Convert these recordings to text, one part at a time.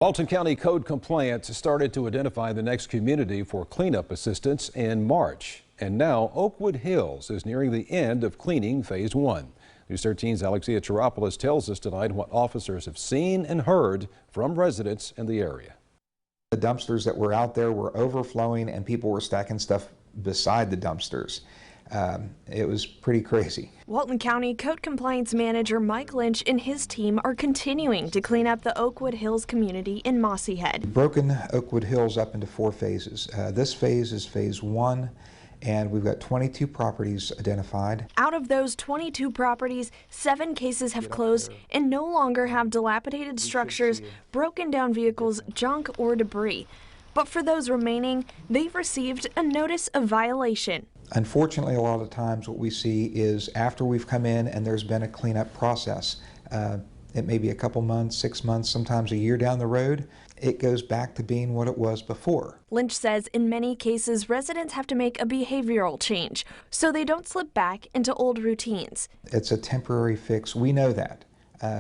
Walton County Code Compliance started to identify the next community for cleanup assistance in March. And now Oakwood Hills is nearing the end of cleaning phase 1. News 13's Alexia Chiropoulos tells us tonight what officers have seen and heard from residents in the area. The dumpsters that were out there were overflowing and people were stacking stuff beside the dumpsters. It was pretty crazy. Walton County Code Compliance Manager Mike Lynch and his team are continuing to clean up the Oakwood Hills community in Mossy Head. We've broken Oakwood Hills up into 4 phases. This phase is phase 1, and we've got 22 properties identified. Out of those 22 properties, 7 cases have closed and no longer have dilapidated structures, broken down vehicles, junk, or debris. But for those remaining, they've received a notice of violation. Unfortunately, a lot of times what we see is after we've come in and there's been a cleanup process, it may be a couple months, 6 months, sometimes a year down the road, it goes back to being what it was before. Lynch says in many cases, residents have to make a behavioral change so they don't slip back into old routines. It's a temporary fix. We know that.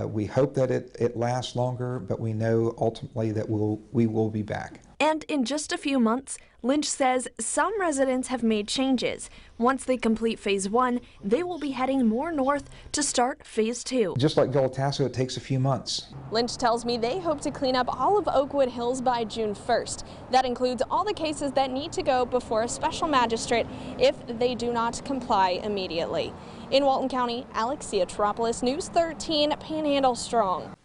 We hope that it lasts longer, but we know ultimately that we will be back. And in just a few months, Lynch says some residents have made changes. Once they complete phase 1, they will be heading more north to start phase 2. Just like El Paso, it takes a few months. Lynch tells me they hope to clean up all of Oakwood Hills by June 1st. That includes all the cases that need to go before a special magistrate if they do not comply immediately. In Walton County, Alexia Chiropoulos, News 13, Panhandle Strong.